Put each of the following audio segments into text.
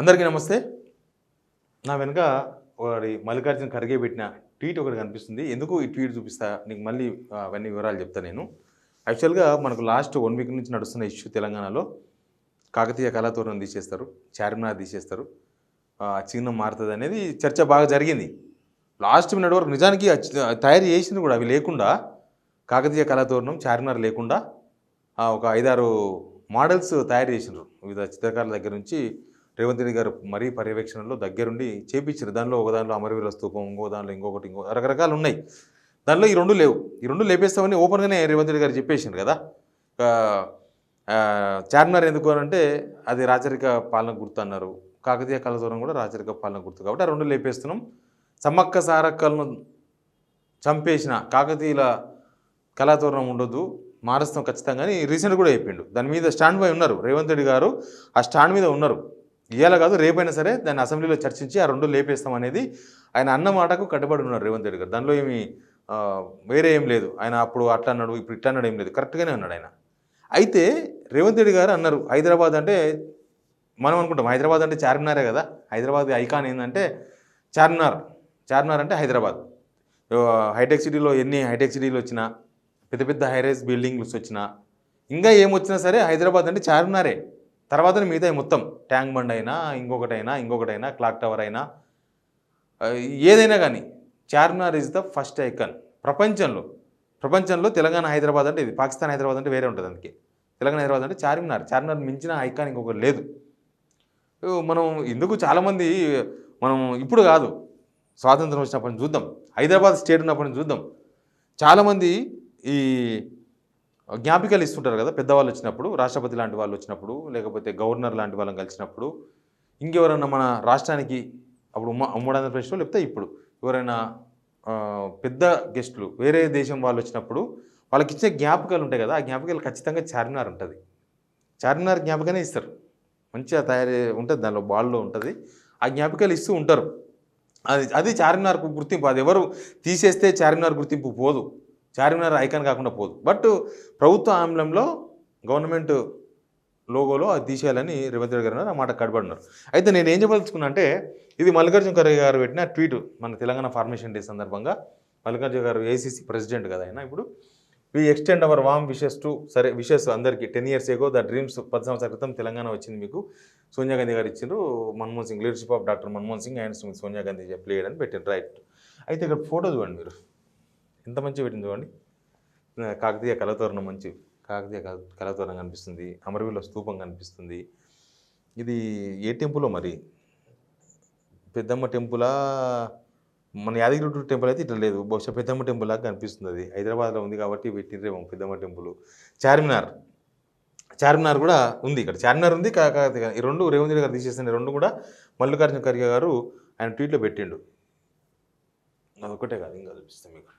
అందరికీ నమస్తే. నా వెనక ఒకటి మల్లికార్జున ఖర్గే పెట్టిన ట్వీట్ ఒకటి కనిపిస్తుంది. ఎందుకు ఈ ట్వీట్ చూపిస్తా నీకు మళ్ళీ అవన్నీ వివరాలు చెప్తా నేను. యాక్చువల్గా మనకు లాస్ట్ 1 వీక్ నుంచి నడుస్తున్న ఇష్యూ తెలంగాణలో కాకతీయ కళాతోరణం తీసేస్తారు, చార్మినార్ తీసేస్తారు, చిహ్నం మారుతుంది అనేది చర్చ బాగా జరిగింది. లాస్ట్ మినిట్ వరకు నిజానికి తయారు చేసింది కూడా అవి లేకుండా, కాకతీయ కళాతోరణం చార్మినార్ లేకుండా ఒక 5-6 మోడల్స్ తయారు చేసినారు. వివిధ చిత్రకారుల దగ్గర నుంచి రేవంత్ రెడ్డి గారు మరీ పర్యవేక్షణలో దగ్గరుండి చేపించారు. దానిలో ఒకదానిలో అమరవీరుల స్తూపం, ఇంకో దానిలో ఇంకొకటి రకరకాలు ఉన్నాయి. దానిలో ఈ రెండు లేవు. ఈ రెండు లేపేస్తామని ఓపెన్గానే రేవంత్ రెడ్డి గారు చెప్పేసిండు కదా. చార్మినార్ ఎందుకు అంటే అది రాచరిక పాలన గుర్తు అన్నారు, కాకతీయ కళాతోరణం కూడా రాచరిక పాలన గుర్తు కాబట్టి ఆ రెండు లేపేస్తున్నాం. సమ్మక్క సారక్కలను చంపేసిన కాకతీయుల కళాతోరణం ఉండొద్దు, మారుస్తాం ఖచ్చితంగా అని రీసెంట్ కూడా చెప్పిండు. దాని మీద స్టాండ్ బై ఉన్నారు రేవంత్ రెడ్డి గారు. ఆ స్టాండ్ మీద ఉన్నారు. ఇవాళ కాదు రేపైనా సరే దాన్ని అసెంబ్లీలో చర్చించి ఆ రెండు లేపేస్తాం అనేది ఆయన అన్న మాటకు కట్టుబడి ఉన్నారు రేవంత్ రెడ్డి గారు. దానిలో ఏమి వేరే ఏం లేదు. ఆయన అప్పుడు అట్లా అన్నాడు, ఇప్పుడు ఇట్లా అన్నాడు ఏం లేదు, కరెక్ట్గానే ఉన్నాడు ఆయన. అయితే రేవంత్ రెడ్డి గారు అన్నారు హైదరాబాద్ అంటే, మనం అనుకుంటాం హైదరాబాద్ అంటే చార్మినారే కదా, హైదరాబాద్ ఐకాన్ ఏంటంటే చార్మినార్. చార్మినార్ అంటే హైదరాబాద్. హైటెక్ సిటీలో ఎన్ని హైటెక్ సిటీలు వచ్చినా, పెద్ద పెద్ద హైరైజ్ బిల్డింగ్స్ వచ్చినా, ఇంకా ఏమొచ్చినా సరే హైదరాబాద్ అంటే చార్మినారే. తర్వాతనే మిగతా మొత్తం ట్యాంక్ బండ్ అయినా ఇంకొకటైనా క్లాక్ టవర్ అయినా ఏదైనా కానీ Charminar is the first icon ప్రపంచంలో. తెలంగాణ హైదరాబాద్ అంటే ఇది, పాకిస్తాన్ హైదరాబాద్ అంటే వేరే ఉంటుంది. అందుకే తెలంగాణ హైదరాబాద్ అంటే చార్మినార్ మించిన ఐకాన్ ఇంకొకటి లేదు. మనం ఎందుకు చాలామంది మనం ఇప్పుడు కాదు, స్వాతంత్రం వచ్చినప్పటి నుంచి చూద్దాం, హైదరాబాద్ స్టేట్ ఉన్నప్పటి నుంచి చూద్దాం, చాలామంది ఈ జ్ఞాపికలు ఇస్తుంటారు కదా పెద్దవాళ్ళు వచ్చినప్పుడు, రాష్ట్రపతి లాంటి వాళ్ళు వచ్చినప్పుడు, లేకపోతే గవర్నర్ లాంటి వాళ్ళని కలిసినప్పుడు, ఇంకెవరైనా మన రాష్ట్రానికి అప్పుడు ఉమ్మడి ఆంధ్రప్రదేశ్లో లేకపోతే ఇప్పుడు ఎవరైనా పెద్ద గెస్టులు వేరే దేశం వాళ్ళు వచ్చినప్పుడు వాళ్ళకి ఇచ్చే జ్ఞాపకాలు ఉంటాయి కదా, ఆ జ్ఞాపకాలు ఖచ్చితంగా చార్మినార్ ఉంటుంది. చార్మినార్ జ్ఞాపకానే ఇస్తారు, మంచిగా తయారు ఉంటుంది, దానిలో బాల్లో ఉంటుంది, ఆ జ్ఞాపకాలు ఇస్తూ ఉంటారు. అది చార్మినార్కు గుర్తింపు. అది ఎవరు తీసేస్తే చార్మినార్ గుర్తింపు పోదు, చార్మినార్ ఐకాన్ కాకుండా పోదు. బట్ ప్రభుత్వ ఆంగ్లంలో గవర్నమెంట్ లోగోలో అది తీసేయాలని రేవంత్ రెడ్డి గారు ఆ మాట కడబడినారు. అయితే నేను ఏం చెప్పదలుచుకున్నా అంటే, ఇది మల్లికార్జున ఖర్గే గారు పెట్టిన ట్వీట్ మన తెలంగాణ ఫార్మేషన్ డే సందర్భంగా. మల్లికార్జున గారు ఏఐసిసి ప్రెసిడెంట్ కదా ఆయన. ఇప్పుడు we extend our warm wishes to, సరే విషెస్ అందరికీ 10 years ఏగో ద డ్రీమ్స్, 10 సంవత్సరాల క్రితం తెలంగాణ వచ్చింది మీకు, సోనియా గాంధీ గారు ఇచ్చిండ్రు, Manmohan Singh leadership of doctor Manmohan Singh and Sonia Gandhi played అని పెట్టిండ్రు, రైట్. అయితే ఇక్కడ ఫోటో చూడండి మీరు, ఎంత మంచిగా పెట్టింది చూడండి. కాకతీయ కళాతోరణం, మంచి కాకతీయ కళాతోరణం కనిపిస్తుంది, అమరవీరుల స్తూపం కనిపిస్తుంది. ఇది ఏ టెంపులో మరి, పెద్దమ్మ టెంపులా, మన యాదగిరి టెంపుల్ అయితే ఇట్లా లేదు, బహుశా పెద్దమ్మ టెంపుల్ లాగా కనిపిస్తుంది. అది హైదరాబాద్లో ఉంది కాబట్టి పెట్టిరేమో పెద్దమ్మ టెంపుల్. చార్మినార్ కూడా ఉంది, ఇక్కడ చార్మినార్ ఉంది, కాకతీయ, ఈ రెండు రేవంత్ రెడ్డి గారు తీసేసిన రెండు కూడా మల్లికార్జున ఖర్గే గారు ఆయన ట్వీట్లో పెట్టిండు. అదొకటే కాదు, ఇంకా చూపిస్తాం మీకు.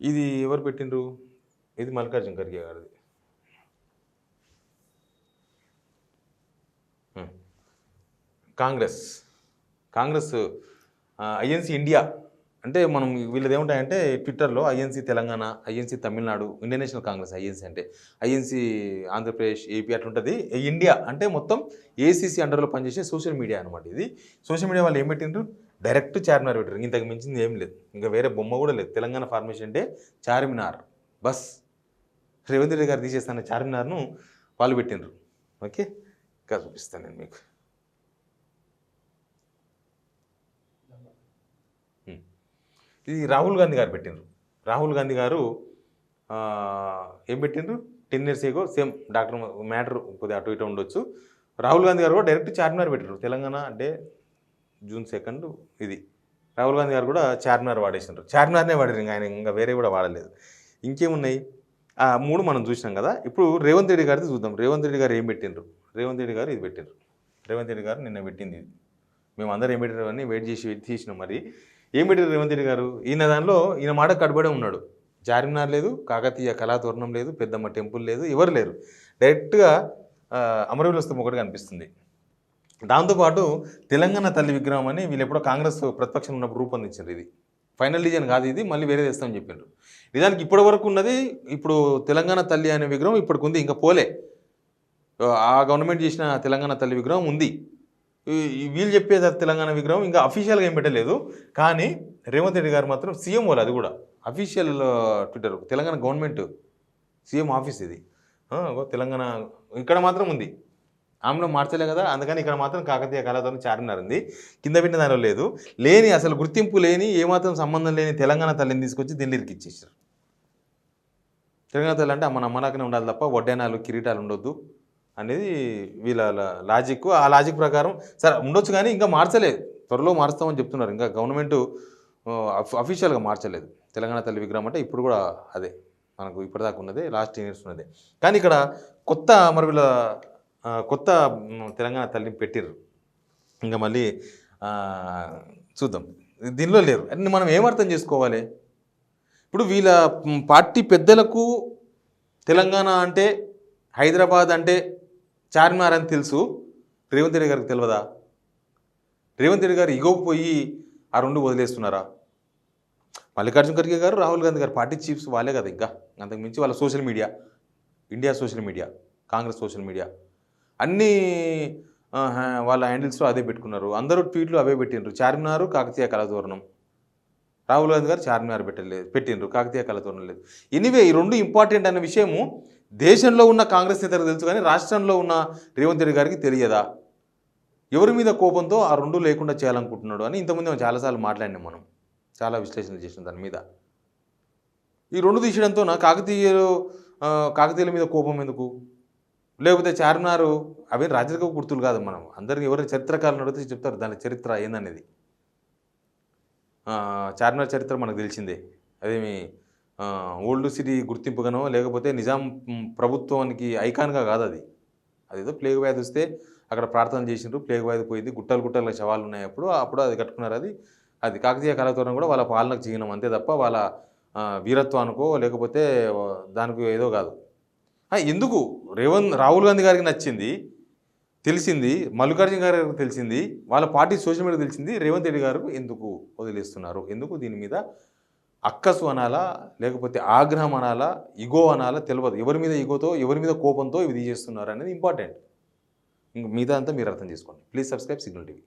ఇది ఎవరు పెట్టిండ్రు, ఇది మల్లికార్జున ఖర్గే గారిది. కాంగ్రెస్ ఐఎన్సీ ఇండియా అంటే, మనం వీళ్ళది ఏముంటాయంటే ట్విట్టర్లో INC Telangana, INC Tamil Nadu, Indian national Congress INC అంటే, ఐఎన్సీ ఆంధ్రప్రదేశ్, ఏపీ అట్లుంటుంది. ఇండియా అంటే మొత్తం ఏసీసీ అండర్లో పనిచేసే సోషల్ మీడియా అనమాట. ఇది సోషల్ మీడియా వాళ్ళు ఏం పెట్టిండ్రు, డైరెక్ట్ చార్మినార్ పెట్టారు, ఇంతకు మించింది ఏం లేదు, ఇంకా వేరే బొమ్మ కూడా లేదు. తెలంగాణ ఫార్మేషన్ అంటే చార్మినార్ బస్. రేవంత్ రెడ్డి గారు తీసేస్తాన చార్మినార్ను వాళ్ళు పెట్టిండ్రు. ఓకే, ఇంకా చూపిస్తాను నేను మీకు. ఇది రాహుల్ గాంధీ గారు పెట్టిండ్రు. రాహుల్ గాంధీ గారు ఏం పెట్టిండ్రు, 10 years ఏగో, సేమ్ డాక్టర్ మ్యాటర్ కొద్దిగా అటు ఇటు ఉండొచ్చు. రాహుల్ గాంధీ గారు కూడా డైరెక్ట్ చార్మినార్ పెట్టిండ్రు. తెలంగాణ అంటే June 2 ఇది. రాహుల్ గాంధీ గారు కూడా చార్మినార్ వాడేసినారు, చార్మినార్నే వాడారు, ఆయన ఇంకా వేరే కూడా వాడలేదు. ఇంకేమున్నాయి, 3 మనం చూసినాం కదా. ఇప్పుడు రేవంత్ రెడ్డి గారిది చూద్దాం. రేవంత్ రెడ్డి గారు ఏం పెట్టిండ్రు, రేవంత్ రెడ్డి గారు ఇది పెట్టిండ్రు. రేవంత్ రెడ్డి గారు నిన్న పెట్టింది ఇది. మేము అందరం ఏం పెట్టారు అని వెయిట్ చేసి తీసినాం. మరి ఏం పెట్టారు రేవంత్ రెడ్డి గారు, ఈయన మాట కట్టుబడే ఉన్నాడు. చార్మినార్ లేదు, కాకతీయ కళాతోరణం లేదు, పెద్దమ్మ టెంపుల్ లేదు, ఎవరు లేరు. డైరెక్ట్గా అమరవీరుల స్తూపం ఒకటి కనిపిస్తుంది. దాంతోపాటు తెలంగాణ తల్లి విగ్రహం అని వీళ్ళు ఎప్పుడో కాంగ్రెస్ ప్రతిపక్షం ఉన్నప్పుడు రూపొందించారు. ఇది ఫైనల్ డిజైన్ కాదు, ఇది మళ్ళీ వేరే తెస్తామని చెప్పిండ్రు. నిజానికి ఇప్పటి వరకు ఉన్నది, ఇప్పుడు తెలంగాణ తల్లి అనే విగ్రహం ఇప్పటికి ఉంది, ఇంకా పోలే. ఆ గవర్నమెంట్ చేసిన తెలంగాణ తల్లి విగ్రహం ఉంది. వీళ్ళు చెప్పే తెలంగాణ విగ్రహం ఇంకా అఫీషియల్గా ఏం పెట్టలేదు. కానీ రేవంత్ రెడ్డి గారు మాత్రం సీఎం వాళ్ళు, అది కూడా official Twitter, Telangana government CM office ఇది. తెలంగాణ ఇక్కడ మాత్రం ఉంది. ఆమెలో మార్చలే కదా, అందుకని ఇక్కడ మాత్రం కాకతీయ కళాతోని చార్మినార్ ఉంది. కింద పెట్టిన దానిలో లేదు. లేని అసలు గుర్తింపు లేని, ఏమాత్రం సంబంధం లేని తెలంగాణ తల్లిని తీసుకొచ్చి ఢిల్లీకి ఇచ్చేసారు. తెలంగాణ తల్లి అంటే మన అమ్మలాగానే ఉండాలి తప్ప వడ్డానాలు కిరీటాలు ఉండొద్దు అనేది వీళ్ళ లాజిక్. ఆ లాజిక్ ప్రకారం సరే ఉండొచ్చు, కానీ ఇంకా మార్చలేదు. త్వరలో మారుస్తామని చెప్తున్నారు. ఇంకా గవర్నమెంట్ అఫీషియల్గా మార్చలేదు. తెలంగాణ తల్లి విగ్రహం అంటే ఇప్పుడు కూడా అదే మనకు ఇప్పటిదాకా ఉన్నదే, లాస్ట్ ఇయర్స్ ఉన్నదే. కానీ ఇక్కడ కొత్త మరి వీళ్ళ కొత్త తెలంగాణ తల్లిని పెట్టిర్రు. ఇంకా మళ్ళీ చూద్దాం, దీనిలో లేరు. అని మనం ఏమర్థం చేసుకోవాలి? ఇప్పుడు వీళ్ళ పార్టీ పెద్దలకు తెలంగాణ అంటే, హైదరాబాద్ అంటే చార్మినార్ అని తెలుసు, రేవంత్ రెడ్డి గారికి తెలియదా? రేవంత్ రెడ్డి గారు ఇగోపోయి ఆ రెండు వదిలేస్తున్నారా? మల్లికార్జున ఖర్గే గారు, రాహుల్ గాంధీ గారు పార్టీ చీఫ్స్ వాళ్ళే కదా. ఇంకా అంతకు మించి వాళ్ళ social media, India social media, Congress social media అన్నీ వాళ్ళ హ్యాండిల్స్లో అదే పెట్టుకున్నారు. అందరూ ట్వీట్లు అవే పెట్టిండ్రు. చార్మినారు, కాకతీయ కళాతోరణం. రాహుల్ గాంధీ గారు చార్మినార్ పెట్టిండ్రు, కాకతీయ కళాతోరణం లేదు. ఎనీవే ఈ రెండు ఇంపార్టెంట్ అన్న విషయము దేశంలో ఉన్న కాంగ్రెస్ నేతలకు తెలుసు, కానీ రాష్ట్రంలో ఉన్న రేవంత్ రెడ్డి గారికి తెలియదా? ఎవరి మీద కోపంతో ఆ రెండు లేకుండా చేయాలనుకుంటున్నాడు అని ఇంతకుముందు మనం చాలాసార్లు మాట్లాడినాం. మనం చాలా విశ్లేషణలు చేసిన దాని మీద. ఈ రెండు తీసడంతో కాకతీయుల మీద కోపం ఎందుకు? లేకపోతే చార్మినారు అవి రాజరిక గుర్తులు కాదు. మనం అందరికి ఎవరైనా చరిత్రకారులు అడిగితే చెప్తారు దాని చరిత్ర ఏందనేది. చార్మినార్ చరిత్ర మనకు తెలిసిందే. అదేమి ఓల్డ్ సిటీ గుర్తింపుగానో లేకపోతే నిజాం ప్రభుత్వానికి ఐకాన్గా కాదు అది. అదేదో ప్లేగ్ వ్యాధి వస్తే అక్కడ ప్రార్థన చేసిండ్రు, ప్లేగ్ వ్యాధి పోయింది, గుట్టల శవాలు ఉన్నాయి. అప్పుడు అది కట్టుకున్నారు. అది కాకతీయ కళాతోరణం కూడా వాళ్ళ పాలనకు చిహ్నం అంతే తప్ప వాళ్ళ వీరత్వానికో లేకపోతే దానికి ఏదో కాదు. ఎందుకు రాహుల్ గాంధీ గారికి నచ్చింది, తెలిసింది, మల్లికార్జున గారికి తెలిసింది, వాళ్ళ పార్టీ సోషల్ మీడియా తెలిసింది, రేవంత్ రెడ్డి గారు ఎందుకు వదిలేస్తున్నారు? ఎందుకు దీని మీద అక్కసు అనాలా లేకపోతే ఆగ్రహం అనాలా, ఇగో అనాలా తెలియదు. ఎవరి మీద ఇగోతో, ఎవరి మీద కోపంతో ఇవి తీసేస్తున్నారు అనేది ఇంపార్టెంట్. ఇంక మిగతా అంతా మీరు అర్థం చేసుకోండి. Please subscribe signal TV.